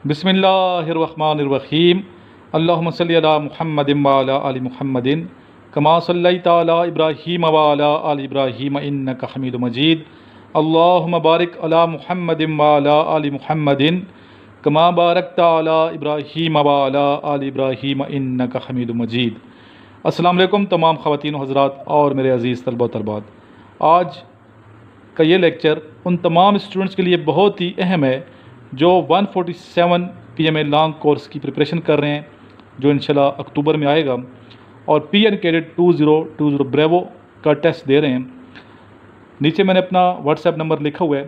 بسم اللہ الرحمن الرحیم اللہم صلی علی محمد وعلی آل محمد کما صلیت علی ابراہیم وعلی آل ابراہیم انک حمید مجید اللہم بارک علی محمد وعلی آل محمد کما بارکت علی ابراہیم وعلی آل ابراہیم انک حمید مجید۔ السلام علیکم تمام خواتین و حضرات اور میرے عزیز طلبہ و طالبات، آج کا یہ لیکچر ان تمام اسٹوڈنٹس کے لیے بہت ہی اہم ہے جو 147 PMA لانگ کورس کی پریپریشن کر رہے ہیں، جو انشاءاللہ اکتوبر میں آئے گا، اور PN کیڈٹ 2020 بریوو کا ٹیسٹ دے رہے ہیں۔ نیچے میں نے اپنا واٹس ایپ نمبر لکھا ہوا ہے،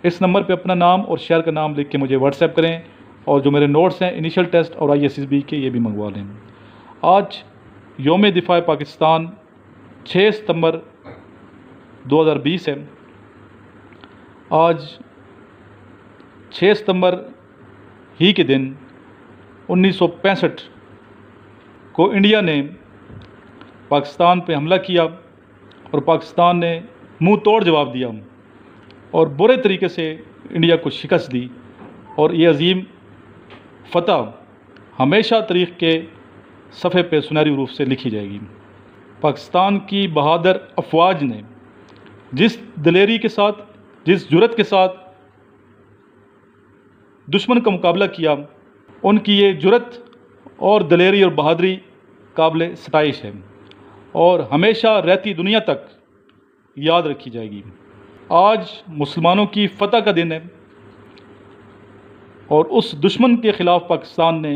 اس نمبر پہ اپنا نام اور شہر کا نام لکھ کے مجھے واٹس ایپ کریں، اور جو میرے نوٹس ہیں انیشل ٹیسٹ اور ISSB کے یہ بھی منگوا لیں۔ آج یوم دفاع پاکستان 6 ستمبر 2020 ہے۔ آج 6 ستمبر ہی کے دن 1965 کو انڈیا نے پاکستان پہ حملہ کیا اور پاکستان نے منہ توڑ جواب دیا اور برے طریقے سے انڈیا کو شکست دی، اور یہ عظیم فتح ہمیشہ تاریخ کے صفحے پہ سنہری حروف سے لکھی جائے گی۔ پاکستان کی بہادر افواج نے جس دلیری کے ساتھ، جس جرأت کے ساتھ دشمن کا مقابلہ کیا، ان کی یہ جرأت اور دلیری اور بہادری قابل ستائش ہے اور ہمیشہ رہتی دنیا تک یاد رکھی جائے گی۔ آج مسلمانوں کی فتح کا دن ہے اور اس دشمن کے خلاف پاکستان نے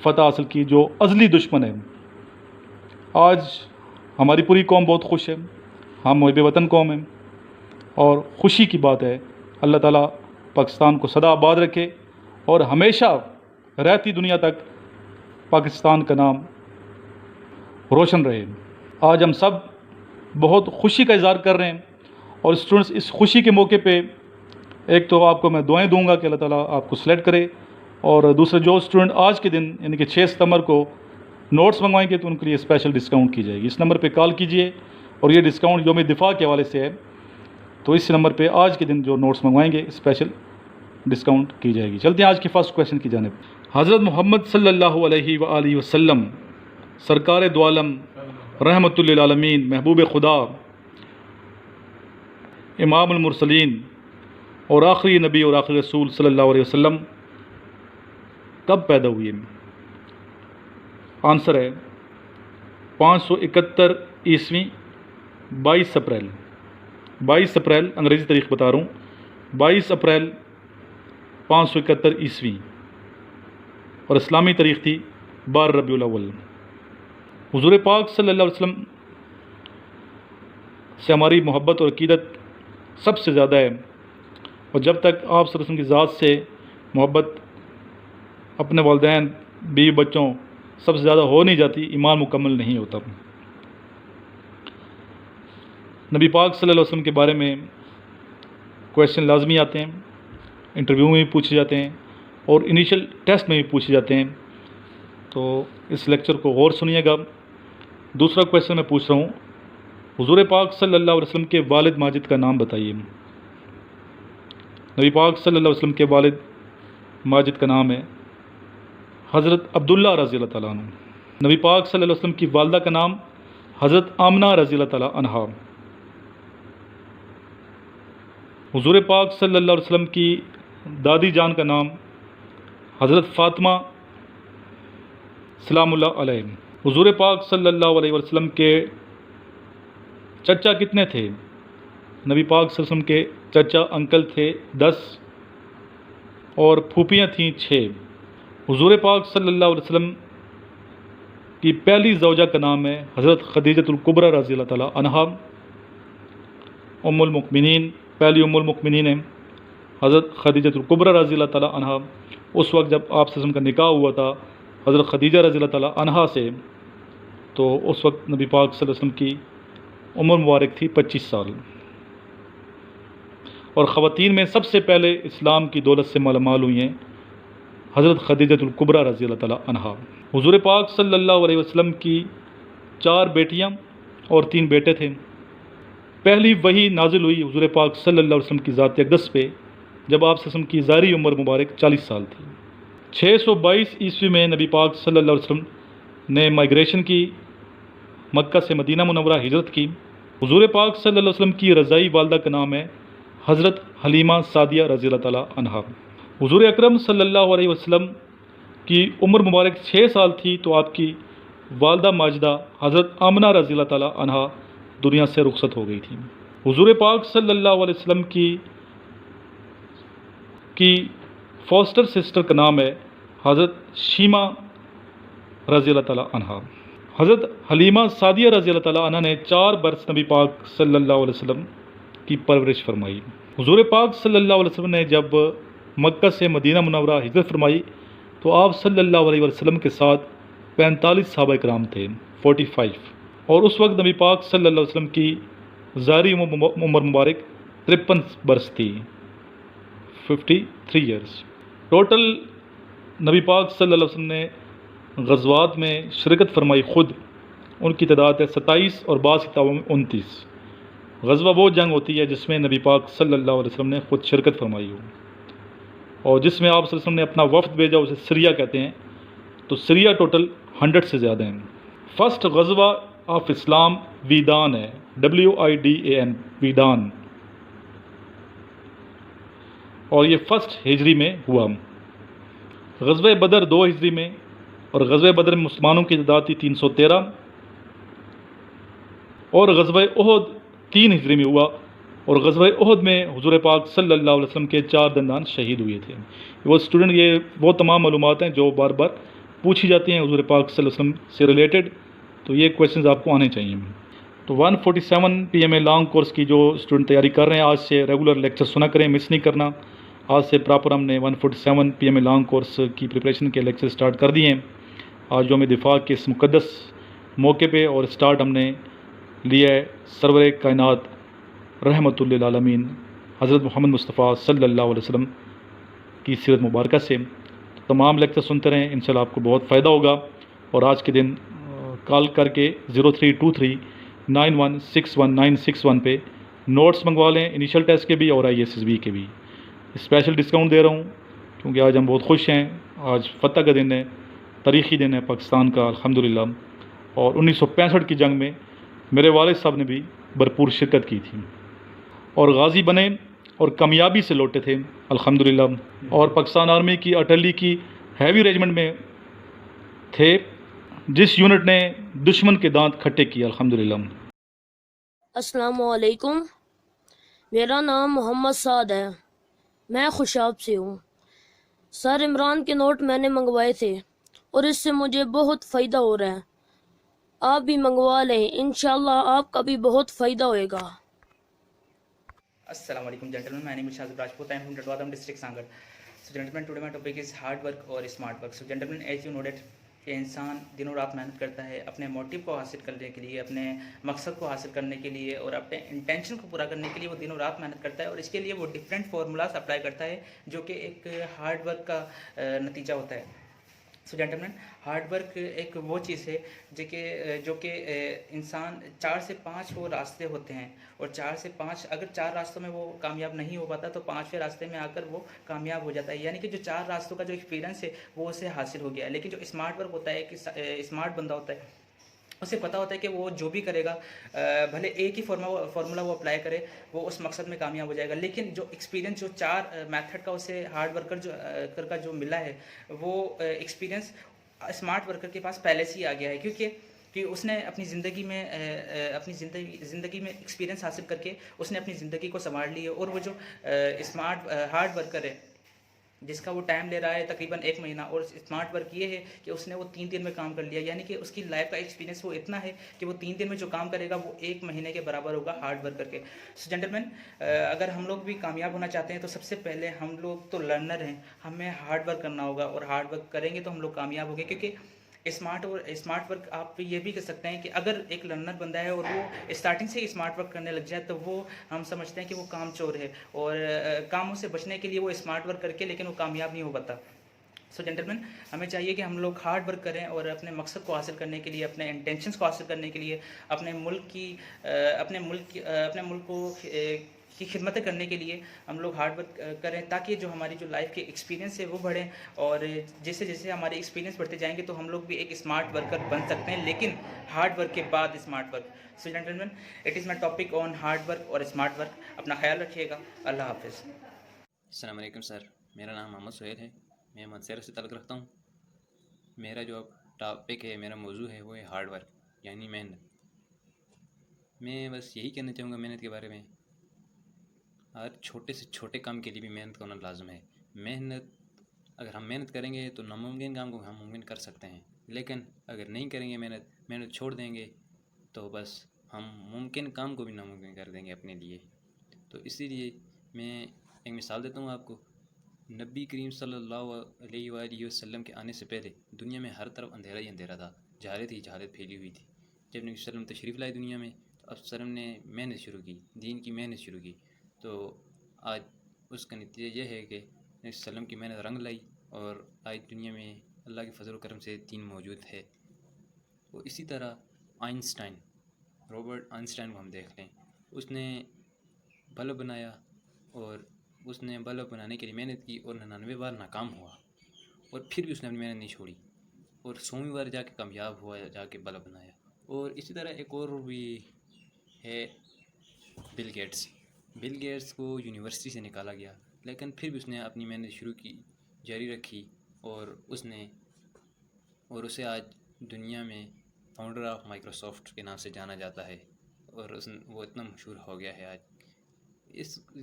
فتح حاصل کی جو ازلی دشمن ہے۔ آج ہماری پوری قوم بہت خوش ہے، ہم محب وطن قوم ہیں، اور خوشی کی بات ہے اللہ تعالیٰ پاکستان کو سدا آباد رکھے اور ہمیشہ رہتی دنیا تک پاکستان کا نام روشن رہے۔ آج ہم سب بہت خوشی کا اظہار کر رہے ہیں، اور اسٹوڈنٹس اس خوشی کے موقع پہ ایک تو آپ کو میں دعائیں دوں گا کہ اللہ تعالیٰ آپ کو سلیکٹ کرے، اور دوسرے جو اسٹوڈنٹ آج کے دن یعنی کہ 6 ستمبر کو نوٹس منگوائیں گے تو ان کے لیے اسپیشل ڈسکاؤنٹ کی جائے گی۔ اس نمبر پہ کال کیجئے، اور یہ ڈسکاؤنٹ یوم دفاع کے حوالے سے ہے، تو اس نمبر پہ آج کے دن جو نوٹس منگوائیں گے اسپیشل ڈسکاؤنٹ کی جائے گی۔ چلتے ہیں آج کے فرسٹ کویشچن کی جانب۔ حضرت محمد صلی اللہ علیہ وآلہ وسلم سرکار دو عالم رحمۃ للعالمین، محبوب خدا، امام المرسلین اور آخری نبی اور آخری رسول صلی اللہ علیہ وسلم کب پیدا ہوئے؟ آنسر ہے 571 عیسوی 22 اپریل۔ 22 اپریل انگریزی تاریخ بتا رہا ہوں، 22 اپریل 571 عیسوی، اور اسلامی تاریخ تھی 12 ربیع الاول۔ حضور پاک صلی اللہ علیہ وسلم سے ہماری محبت اور عقیدت سب سے زیادہ ہے، اور جب تک آپ صلی اللہ علیہ وسلم کی ذات سے محبت اپنے والدین، بیوی بچوں سب سے زیادہ ہو نہیں جاتی، ایمان مکمل نہیں ہوتا۔ نبی پاک صلی اللہ علیہ وسلم کے بارے میں کویشچن لازمی آتے ہیں، انٹرویو میں بھی پوچھے جاتے ہیں اور انیشل ٹیسٹ میں بھی پوچھے جاتے ہیں، تو اس لیکچر کو غور سنیے گا۔ دوسرا کویشچن میں پوچھ رہا ہوں، حضور پاک صلی اللہ علیہ وسلم کے والد ماجد کا نام بتائیے۔ نبی پاک صلی اللہ علیہ وسلم کے والد ماجد کا نام ہے حضرت عبداللہ رضی اللہ تعالیٰ عنہ۔ نبی پاک صلی اللہ علیہ وسلم کی والدہ کا نام حضرت آمنہ رضی اللہ تعالیٰ عنہا۔ حضور پاک صلی اللہ علیہ وسلم کی دادی جان کا نام حضرت فاطمہ سلام اللہ علیہ۔ حضور پاک صلی اللہ علیہ وسلم کے چچا کتنے تھے؟ نبی پاک صلی اللہ علیہ وسلم کے چچا انکل تھے 10 اور پھوپھیاں تھیں 6۔ حضور پاک صلی اللہ علیہ وسلم کی پہلی زوجہ کا نام ہے حضرت خدیجۃ الکبریٰ رضی اللہ تعالیٰ عنہا، ام المؤمنین، پہلی ام المؤمنین ہیں حضرت خدیجۃ الکبریٰ رضی اللہ تعالیٰ عنہا۔ اس وقت جب آپ صلی اللہ علیہ وسلم کا نکاح ہوا تھا حضرت خدیجہ رضی اللہ تعالیٰ عنہا سے، تو اس وقت نبی پاک صلی اللہ علیہ وسلم کی عمر مبارک تھی 25 سال، اور خواتین میں سب سے پہلے اسلام کی دولت سے مالا مال ہوئی ہیں حضرت خدیجۃ الکبریٰ رضی اللہ تعالیٰ عنہا۔ حضور پاک صلی اللہ علیہ وسلم کی 4 بیٹیاں اور 3 بیٹے تھے۔ پہلی وحی نازل ہوئی حضور پاک صلی اللہ علیہ وسلم کی ذات اقدس پہ جب آپ صلی اللہ علیہ وسلم کی ظاہری عمر مبارک 40 سال تھی، 622 عیسوی میں نبی پاک صلی اللہ علیہ وسلم نے مائیگریشن کی، مکہ سے مدینہ منورہ ہجرت کی۔ حضور پاک صلی اللہ علیہ وسلم کی رضائی والدہ کا نام ہے حضرت حلیمہ سعدیہ رضی اللہ تعالیٰ عنہا۔ حضور اکرم صلی اللہ علیہ وسلم کی عمر مبارک 6 سال تھی تو آپ کی والدہ ماجدہ حضرت آمنہ رضی اللہ تعالیٰ عنہا دنیا سے رخصت ہو گئی تھی۔ حضور پاک صلی اللہ علیہ وسلم کی فاسٹر سسٹر کا نام ہے حضرت شیمہ رضی اللہ تعالیٰ عنہا۔ حضرت حلیمہ سعدیہ رضی اللہ تعالیٰ عنہ نے 4 برس نبی پاک صلی اللہ علیہ وسلم کی پرورش فرمائی۔ حضور پاک صلی اللہ علیہ وسلم نے جب مکہ سے مدینہ منورہ ہجرت فرمائی تو آپ صلی اللہ علیہ وسلم کے ساتھ 45 صحابہ کرام تھے، 45، اور اس وقت نبی پاک صلی اللہ علیہ وسلم کی ظاہری عمر مبارک 53 برس تھی، 53 ایئرس۔ ٹوٹل نبی پاک صلی اللہ علیہ وسلم نے غزوات میں شرکت فرمائی خود، ان کی تعداد ہے 27 اور بعض کتابوں میں 29۔ غزوہ وہ جنگ ہوتی ہے جس میں نبی پاک صلی اللہ علیہ وسلم نے خود شرکت فرمائی ہو، اور جس میں آپ صلی اللہ علیہ وسلم نے اپنا وفد بھیجا، اسے سریہ کہتے ہیں، تو سریہ ٹوٹل 100 سے زیادہ ہیں۔ فرسٹ غزوہ آف اسلام ویدان ہے، WIDAN، ویدان، اور یہ فرسٹ ہجری میں ہوا۔ غزوہ بدر 2 ہجری میں، اور غزوہ بدر میں مسلمانوں کی تعداد تھی 313، اور غزوہ احد 3 ہجری میں ہوا، اور غزوہ احد میں حضور پاک صلی اللہ علیہ وسلم کے 4 دندان شہید ہوئے تھے۔ یہ تمام معلومات ہیں جو بار بار پوچھی جاتی ہیں حضور پاک صلی اللہ علیہ وسلم سے ریلیٹڈ، تو یہ کویشچنز آپ کو آنے چاہیے۔ تو 147 PM لانگ کورس کی جو اسٹوڈنٹ تیاری کر رہے ہیں، آج سے ریگولر لیکچر سنا کریں، مس نہیں کرنا۔ آج سے پراپر ہم نے 147 PM لانگ کورس کی پریپریشن کے لیکچر سٹارٹ کر دیے ہیں۔ آج یوم دفاع کے اس مقدس موقع پہ، اور سٹارٹ ہم نے لیا ہے سرور کائنات رحمۃ للعالمین حضرت محمد مصطفیٰ صلی اللہ علیہ وسلم کی سیرت مبارکہ سے۔ تمام لیکچر سنتے رہیں، انشاءاللہ آپ کو بہت فائدہ ہوگا۔ اور آج کے دن کال کر کے 0323916191 پہ نوٹس منگوا لیں، انیشل ٹیسٹ کے بھی اور ISSB کے بھی۔ اسپیشل ڈسکاؤنٹ دے رہا ہوں کیونکہ آج ہم بہت خوش ہیں، آج فتح کا دن ہے، تاریخی دن ہے پاکستان کا الحمدللہ، اور 1965 کی جنگ میں میرے والد صاحب نے بھی بھرپور شرکت کی تھی، اور غازی بنے اور کامیابی سے لوٹے تھے الحمدللہ، اور پاکستان آرمی کی اٹلی کی ہیوی ریجمنٹ میں تھے، جس یونٹ نے دشمن کے دانت کھٹے کیے الحمدللہ۔ السلام علیکم، میرا نام محمد سعد ہے، میں خوشاب سے ہوں۔ سر عمران کے نوٹ میں نے منگوائے تھے اور اس سے مجھے بہت فائدہ ہو رہا ہے، آپ بھی منگوا لیں، انشاءاللہ آپ کا بھی بہت فائدہ ہوئے گا۔ Assalamu alaikum gentlemen, my name is Shazib Rajput, I am from Tatwadam district Sangar. So gentlemen, today my topic is hard work or smart work. So gentlemen, as you know that کہ انسان دنوں رات محنت کرتا ہے اپنے motive کو حاصل کرنے کے لیے، اپنے مقصد کو حاصل کرنے کے لیے، اور اپنے انٹینشن کو پورا کرنے کے لیے وہ دنوں رات محنت کرتا ہے، اور اس کے لیے وہ ڈفرینٹ فارمولاز اپلائی کرتا ہے جو کہ ایک ہارڈ ورک کا نتیجہ ہوتا ہے۔ سو جینٹلمین، ہارڈ ورک ایک وہ چیز ہے جو کہ انسان 4 سے 5 وہ راستے ہوتے ہیں، اور 4 سے 5 اگر 4 راستوں میں وہ کامیاب نہیں ہو پاتا تو 5ویں راستے میں آ کر وہ کامیاب ہو جاتا ہے، یعنی کہ جو 4 راستوں کا جو ایکسپیرینس ہے وہ اسے حاصل ہو گیا ہے۔ لیکن جو اسمارٹ ورک ہوتا ہے، کہ اسمارٹ بندہ ہوتا ہے، اسے پتہ ہوتا ہے کہ وہ جو بھی کرے گا، بھلے ایک ہی فارمولا وہ اپلائی کرے، وہ اس مقصد میں کامیاب ہو جائے گا۔ لیکن جو ایکسپیرینس جو 4 میتھڈ کا اسے ہارڈ ورکر کا جو ملا ہے، وہ ایکسپیرینس اسمارٹ ورکر کے پاس پہلے سے ہی آ گیا ہے، کہ اس نے اپنی زندگی میں ایکسپیرینس حاصل کر کے اس نے اپنی زندگی کو سنوار لی ہے۔ اور وہ جو اسمارٹ ہارڈ ورکر ہے جس کا وہ ٹائم لے رہا ہے تقریباً 1 مہینہ، اور اسمارٹ ورک یہ ہے کہ اس نے وہ 3 دن میں کام کر لیا، یعنی کہ اس کی لائف کا ایکسپیرینس وہ اتنا ہے کہ وہ 3 دن میں جو کام کرے گا وہ 1 مہینے کے برابر ہوگا ہارڈ ورک کر کے۔ سو جینٹلمین، اگر ہم لوگ بھی کامیاب ہونا چاہتے ہیں تو سب سے پہلے ہم لوگ تو لرنر ہیں، ہمیں ہارڈ ورک کرنا ہوگا، اور ہارڈ ورک کریں گے تو ہم لوگ کامیاب ہوں گے۔ کیونکہ اسمارٹ ورک آپ یہ بھی کر سکتے ہیں کہ اگر ایک لرنر بندہ ہے اور وہ اسٹارٹنگ سے اسمارٹ ورک کرنے لگ جائے تو وہ ہم سمجھتے ہیں کہ وہ کام چور ہے، اور کاموں سے بچنے کے لیے وہ اسمارٹ ورک کر کے لیکن وہ کامیاب نہیں ہو پاتا۔ سو جینٹلمین، ہمیں چاہیے کہ ہم لوگ ہارڈ ورک کریں، اور اپنے مقصد کو حاصل کرنے کے لیے، اپنے انٹینشنس کو حاصل کرنے کے لیے، اپنے ملک کو کی خدمتیں کرنے کے لیے ہم لوگ ہارڈ ورک کریں، تاکہ جو ہماری جو لائف کے ایکسپیرینس ہے وہ بڑھیں، اور جیسے جیسے ہمارے ایکسپیرینس بڑھتے جائیں گے تو ہم لوگ بھی ایک اسمارٹ ورکر بن سکتے ہیں، لیکن ہارڈ ورک کے بعد smart work. So gentlemen, it is my topic on hard work اور اسمارٹ ورک. اپنا خیال رکھیے گا. اللہ حافظ. السلام علیکم سر، میرا نام محمد سہیل ہے، میں منصیرہ سے تعلق رکھتا ہوں. میرا جو ٹاپک ہے، میرا موضوع ہے وہ ہے ہارڈ ورک یعنی محنت. میں بس یہی کہنا چاہوں گا محنت کے بارے میں. ہر چھوٹے سے چھوٹے کام کے لیے بھی محنت کرنا لازم ہے. اگر ہم محنت کریں گے تو ناممکن کام کو ہم ممکن کر سکتے ہیں، لیکن اگر نہیں کریں گے محنت چھوڑ دیں گے تو بس ہم ممکن کام کو بھی ناممکن کر دیں گے اپنے لیے. تو اسی لیے میں ایک مثال دیتا ہوں آپ کو. نبی کریم صلی اللہ علیہ وآلہ وسلم کے آنے سے پہلے دنیا میں ہر طرف اندھیرا ہی اندھیرا تھا، جہالت ہی جہالت پھیلی ہوئی تھی. جب نبی صلی اللہ علیہ وسلم تشریف لائے دنیا میں تو اب وسلم نے محنت شروع کی، دین کی محنت شروع کی. تو آج اس کا نتیجہ یہ ہے کہ نبی صلی اللہ علیہ وسلم کی محنت رنگ لائی، اور آج دنیا میں اللہ کے فضل و کرم سے دین موجود ہے. وہ اسی طرح روبرٹ آئنسٹائن کو ہم دیکھ لیں. اس نے بلب بنایا، اور اس نے بلب بنانے کے لیے محنت کی اور 99 بار ناکام ہوا، اور پھر بھی اس نے اپنی محنت نہیں چھوڑی، اور 100ویں بار جا کے کامیاب ہوا، جا کے بلب بنایا. اور اسی طرح ایک اور بھی ہے بل گیٹس کو یونیورسٹی سے نکالا گیا، لیکن پھر بھی اس نے اپنی محنت شروع کی، جاری رکھی، اور اسے آج دنیا میں فاؤنڈر آف مائکروسافٹ کے نام سے جانا جاتا ہے، اور وہ اتنا مشہور ہو گیا ہے آج.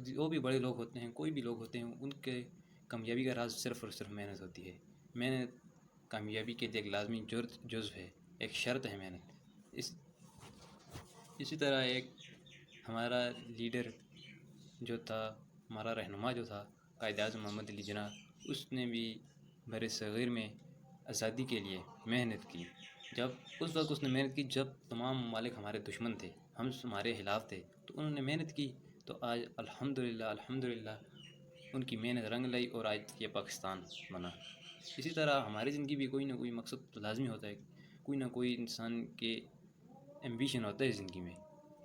جو بھی بڑے لوگ ہوتے ہیں، کوئی بھی لوگ ہوتے ہیں، ان کے کامیابی کا راز صرف اور صرف محنت ہوتی ہے. محنت کامیابی کے لیے ایک لازمی جزو ہے، ایک شرط ہے محنت. اسی طرح ایک ہمارا لیڈر جو تھا، ہمارا رہنما جو تھا، قائد اعظم محمد علی جناح، اس نے بھی بر صغیر میں آزادی کے لیے محنت کی. اس وقت اس نے محنت کی جب تمام ممالک ہمارے دشمن تھے، ہمارے خلاف تھے، تو انہوں نے محنت کی. تو آج الحمدللہ ان کی محنت رنگ لائی، اور آج یہ پاکستان بنا. اسی طرح ہماری زندگی بھی کوئی نہ کوئی مقصد لازمی ہوتا ہے، کوئی نہ کوئی انسان کے ایمبیشن ہوتا ہے زندگی میں،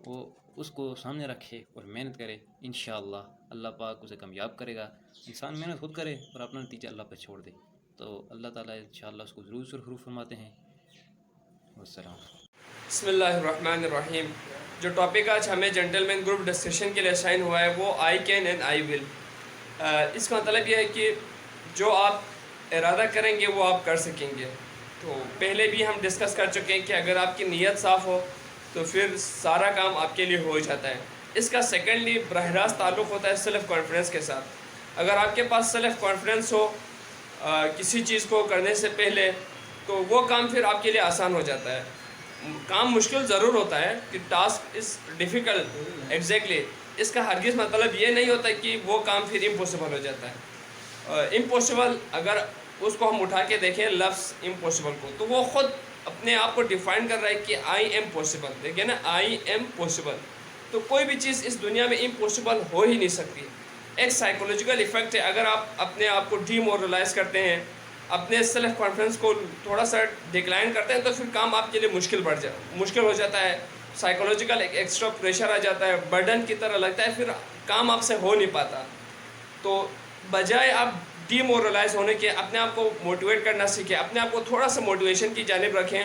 وہ اس کو سامنے رکھے اور محنت کرے. انشاءاللہ اللہ پاک اسے کامیاب کرے گا. انسان محنت خود کرے اور اپنا نتیجہ اللہ پر چھوڑ دے تو اللہ تعالیٰ انشاءاللہ اس کو ضرور ضرور فرماتے ہیں. والسلام. بسم اللہ الرحمن الرحیم. جو ٹاپک آج ہمیں جنٹلمین گروپ ڈسکشن کے لیے اسائن ہوا ہے وہ آئی کین اینڈ آئی ول. اس کا مطلب یہ ہے کہ جو آپ ارادہ کریں گے وہ آپ کر سکیں گے. تو پہلے بھی ہم ڈسکس کر چکے ہیں کہ اگر آپ کی نیت صاف ہو تو پھر سارا کام آپ کے لیے ہو جاتا ہے. اس کا سیکنڈلی براہ راست تعلق ہوتا ہے سیلف کانفیڈنس کے ساتھ. اگر آپ کے پاس سیلف کانفیڈنس ہو کسی چیز کو کرنے سے پہلے تو وہ کام پھر آپ کے لیے آسان ہو جاتا ہے. کام مشکل ضرور ہوتا ہے کہ ٹاسک از ڈیفیکلٹ ایگزیکٹلی، اس کا ہرگز مطلب یہ نہیں ہوتا کہ وہ کام پھر امپاسبل ہو جاتا ہے. امپاسبل اگر اس کو ہم اٹھا کے دیکھیں لفظ امپاسبل کو، تو وہ خود اپنے آپ کو ڈیفائن کر رہا ہے کہ آئی ایم پاسبل. دیکھیں نا، آئی ایم پاسبل. تو کوئی بھی چیز اس دنیا میں امپاسبل ہو ہی نہیں سکتی. ایک سائیکولوجیکل ایفیکٹ ہے. اگر آپ اپنے آپ کو ڈی مورلائز کرتے ہیں، اپنے سیلف کانفیڈنس کو تھوڑا سا ڈکلائن کرتے ہیں، تو پھر کام آپ کے لیے مشکل ہو جاتا ہے. سائیکولوجیکل ایک ایکسٹرا پریشر آ جاتا ہے، برڈن کی طرح لگتا ہے، پھر کام آپ سے ہو نہیں پاتا. تو بجائے آپ ڈی مورلائز ہونے کے اپنے آپ کو موٹیویٹ کرنا سیکھیں، اپنے آپ کو تھوڑا سا موٹیویشن کی جانب رکھیں.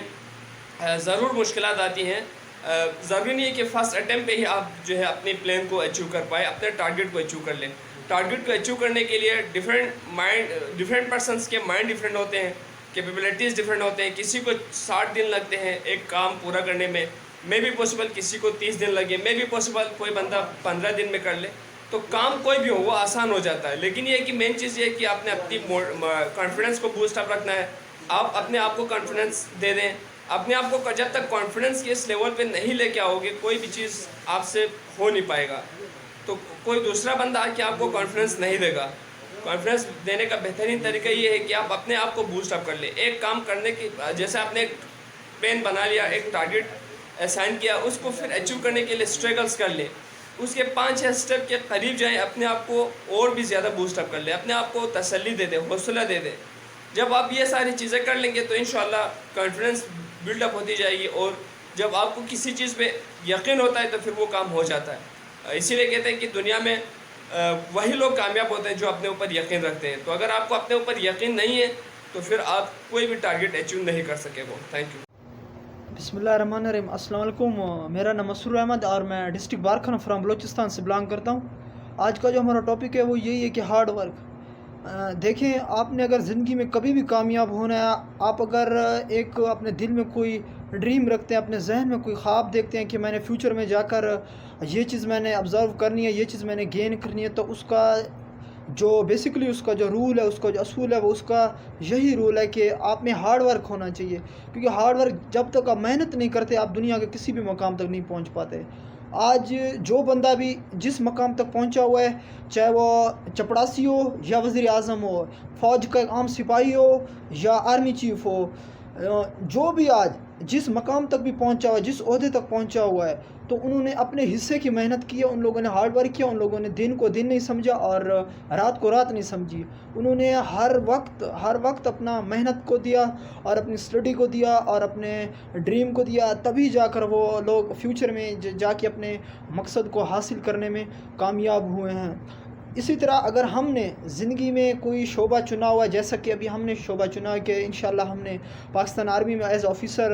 ضرور مشکلات آتی ہیں، ضروری نہیں ہے کہ فرسٹ اٹیمپٹ پہ ہی آپ جو ہے اپنی پلان کو اچیو کر پائے، اپنے ٹارگیٹ کو اچیو کر لیں. ٹارگیٹ کو اچیو کرنے کے لیے ڈفرینٹ پرسنس کے مائنڈ ڈفرینٹ ہوتے ہیں، کیپیبلٹیز ڈفرینٹ ہوتے ہیں. کسی کو 60 دن لگتے ہیں ایک کام پورا کرنے میں بھی پاسبل کسی کو 30 دن لگے، بھی پاسبل کوئی بندہ 15 دن میں کر لے. تو کام کوئی بھی ہو وہ آسان ہو جاتا ہے. لیکن یہ ہے کہ مین چیز یہ ہے کہ آپ نے اپنی کانفیڈنس کو بوسٹ اپ رکھنا ہے. آپ اپنے آپ کو کانفیڈنس دے دیں. اپنے آپ کو جب تک کانفیڈنس کے اس لیول پہ نہیں لے کے آؤ گے، کوئی بھی چیز آپ سے ہو نہیں پائے گا. تو کوئی دوسرا بندہ آ کے آپ کو کانفیڈنس نہیں دے گا. کانفیڈنس دینے کا بہترین طریقہ یہ ہے کہ آپ اپنے آپ کو بوسٹ اپ کر لیں. ایک کام کرنے کی جیسے آپ نے ایک پلان بنا لیا، ایک ٹارگیٹ اسائن کیا، اس کو پھر اچیو کرنے کے لیے اسٹرگلس کر لیں. اس کے 5-6 اسٹیپ کے قریب جائیں، اپنے آپ کو اور بھی زیادہ بوسٹ اپ کر لیں، اپنے آپ کو تسلی دے دیں، حوصلہ دے دیں. جب آپ یہ ساری چیزیں کر لیں گے تو انشاءاللہ کانفیڈنس بلڈ اپ ہوتی جائے گی، اور جب آپ کو کسی چیز پہ یقین ہوتا ہے تو پھر وہ کام ہو جاتا ہے. اسی لیے کہتے ہیں کہ دنیا میں وہی لوگ کامیاب ہوتے ہیں جو اپنے اوپر یقین رکھتے ہیں. تو اگر آپ کو اپنے اوپر یقین نہیں ہے تو پھر آپ کوئی بھی ٹارگیٹ اچیو نہیں کر سکے گا. Thank you. بسم اللہ الرحمن الرحیم. السلام علیکم. میرا نام مسرور احمد اور میں ڈسٹرکٹ بارکھانا فرام بلوچستان سے بلانگ کرتا ہوں. آج کا جو ہمارا ٹاپک ہے وہ یہی ہے کہ ہارڈ ورک. دیکھیں, آپ نے اگر زندگی میں کبھی بھی کامیاب ہونا ہے, آپ اگر ایک اپنے دل میں کوئی ڈریم رکھتے ہیں, اپنے ذہن میں کوئی خواب دیکھتے ہیں کہ میں نے فیوچر میں جا کر یہ چیز میں نے آبزرو کرنی ہے, یہ چیز میں نے گین کرنی ہے, تو اس کا جو بیسکلی اس کا جو رول ہے, اس کا جو اصول ہے, وہ اس کا یہی رول ہے کہ آپ میں ہارڈ ورک ہونا چاہیے. کیونکہ ہارڈ ورک جب تک آپ محنت نہیں کرتے, آپ دنیا کے کسی بھی مقام تک نہیں پہنچ پاتے. آج جو بندہ بھی جس مقام تک پہنچا ہوا ہے, چاہے وہ چپڑاسی ہو یا وزیر اعظم ہو, فوج کا ایک عام سپاہی ہو یا آرمی چیف ہو, جو بھی آج جس مقام تک بھی پہنچا ہوا ہے, جس عہدے تک پہنچا ہوا ہے, تو انہوں نے اپنے حصے کی محنت کی ہے. ان لوگوں نے ہارڈ ورک کیا, ان لوگوں نے دن کو دن نہیں سمجھا اور رات کو رات نہیں سمجھی. انہوں نے ہر وقت اپنا محنت کو دیا اور اپنی اسٹڈی کو دیا اور اپنے ڈریم کو دیا, تبھی جا کر وہ لوگ فیوچر میں جا کے اپنے مقصد کو حاصل کرنے میں کامیاب ہوئے ہیں. اسی طرح اگر ہم نے زندگی میں کوئی شعبہ چنا ہوا ہے, جیسا کہ ابھی ہم نے شعبہ چنا کہ انشاءاللہ ہم نے پاکستان آرمی میں ایز آفیسر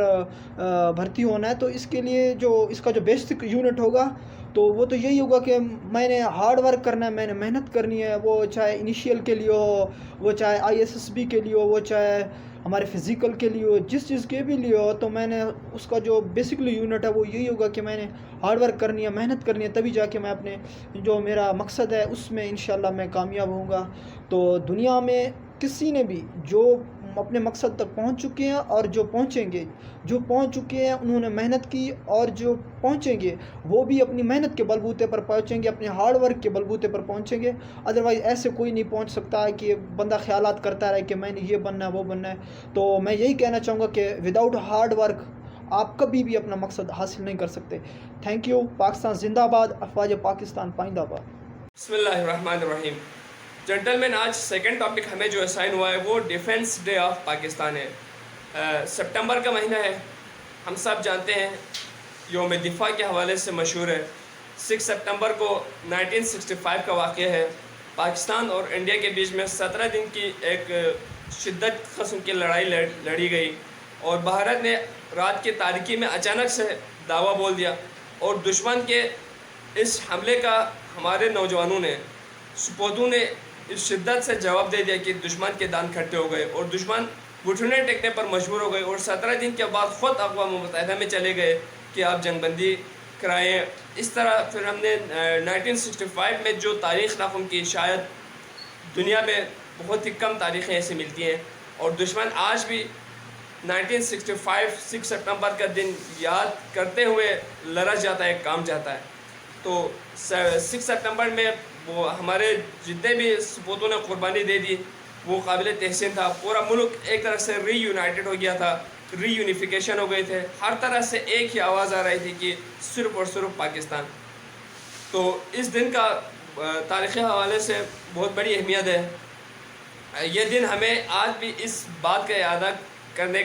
بھرتی ہونا ہے, تو اس کے لیے جو اس کا جو بیسک یونٹ ہوگا تو وہ تو یہی ہوگا کہ میں نے ہارڈ ورک کرنا ہے, میں نے محنت کرنی ہے. وہ چاہے انیشیل کے لیے ہو, وہ چاہے ISSB کے لیے ہو, وہ چاہے ہمارے فزیکل کے لیے ہو, جس چیز کے بھی لیے ہو, تو میں نے اس کا جو بیسکلی یونٹ ہے وہ یہی ہوگا کہ میں نے ہارڈ ورک کرنی ہے, محنت کرنی ہے, تبھی جا کے میں اپنے جو میرا مقصد ہے اس میں انشاءاللہ میں کامیاب ہوں گا. تو دنیا میں کسی نے بھی جو اپنے مقصد تک پہنچ چکے ہیں اور جو پہنچیں گے, جو پہنچ چکے ہیں انہوں نے محنت کی, اور جو پہنچیں گے وہ بھی اپنی محنت کے بلبوتے پر پہنچیں گے, اپنے ہارڈ ورک کے بلبوتے پر پہنچیں گے. ادروائز ایسے کوئی نہیں پہنچ سکتا ہے کہ بندہ خیالات کرتا رہے کہ میں نے یہ بننا ہے وہ بننا ہے. تو میں یہی کہنا چاہوں گا کہ وداؤٹ ہارڈ ورک آپ کبھی بھی اپنا مقصد حاصل نہیں کر سکتے. Thank you. پاکستان زندہ آباد, افواج پاکستان پائندہ آباد. بسم اللہ الرحمن الرحیم. جنٹلمین, آج سیکنڈ ٹاپک ہمیں جو اسائن ہوا ہے وہ ڈیفنس ڈے آف پاکستان ہے. سپٹمبر کا مہینہ ہے, ہم سب جانتے ہیں, یوم دفاع کے حوالے سے مشہور ہے. 6 سپٹمبر کو 1965 کا واقعہ ہے. پاکستان اور انڈیا کے بیچ میں 17 دن کی ایک شدت قسم کی لڑائی لڑی گئی, اور بھارت نے رات کی تاریکی میں اچانک سے دعویٰ بول دیا, اور دشمن کے اس حملے کا ہمارے نوجوانوں نے, سپوتوں نے اس شدت سے جواب دے دیا کہ دشمن کے دان کھٹے ہو گئے, اور دشمن گھٹنے ٹیکنے پر مجبور ہو گئے, اور 17 دن کے بعد خود اقوام متحدہ میں چلے گئے کہ آپ جنگ بندی کرائیں. اس طرح پھر ہم نے 1965 میں جو تاریخ رقم کی, شاید دنیا میں بہت ہی کم تاریخیں ایسی ملتی ہیں, اور دشمن آج بھی 1965 6 سپٹمبر کا دن یاد کرتے ہوئے لرز جاتا ہے, کام جاتا ہے. تو 6 سپٹمبر میں وہ ہمارے جتنے بھی سپوتوں نے قربانی دے دی وہ قابل تحسین تھا. پورا ملک ایک طرح سے ری یونائٹڈ ہو گیا تھا, ری یونیفیکیشن ہو گئے تھے. ہر طرح سے ایک ہی آواز آ رہی تھی کہ صرف اور صرف پاکستان. تو اس دن کا تاریخی حوالے سے بہت بڑی اہمیت ہے. یہ دن ہمیں آج بھی اس بات کا اعادہ کرنے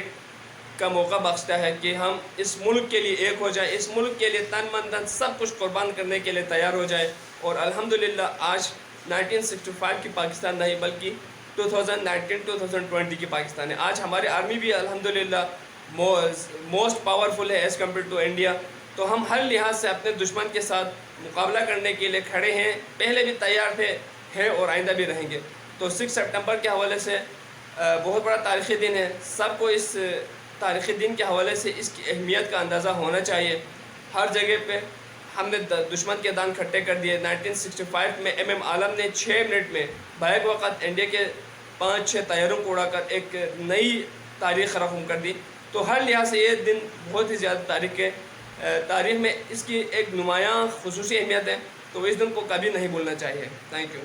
کا موقع بخشتا ہے کہ ہم اس ملک کے لیے ایک ہو جائیں, اس ملک کے لیے تن من دھن سب کچھ قربان کرنے کے لیے تیار ہو جائے. اور الحمدللہ آج 1965 کی پاکستان نہیں بلکہ 2019-2020 کی پاکستان ہے. آج ہماری آرمی بھی الحمدللہ موسٹ پاورفل ہے ایز کمپیئر ٹو انڈیا. تو ہم ہر لحاظ سے اپنے دشمن کے ساتھ مقابلہ کرنے کے لیے کھڑے ہیں, پہلے بھی تیار تھے, ہیں اور آئندہ بھی رہیں گے. تو 6 سپٹمبر کے حوالے سے بہت بڑا تاریخی دن ہے. سب کو اس تاریخی دن کے حوالے سے اس کی اہمیت کا اندازہ ہونا چاہیے. ہر جگہ پہ ہم نے دشمن کے دان کھٹے کر دیے. 1965 میں MM عالم نے 6 منٹ میں بیک وقت انڈیا کے 5-6 طیاروں کو اڑا کر ایک نئی تاریخ رقم کر دی. تو ہر لحاظ سے یہ دن بہت ہی زیادہ تاریخ میں اس کی ایک نمایاں خصوصی اہمیت ہے. تو اس دن کو کبھی نہیں بھولنا چاہیے. Thank you.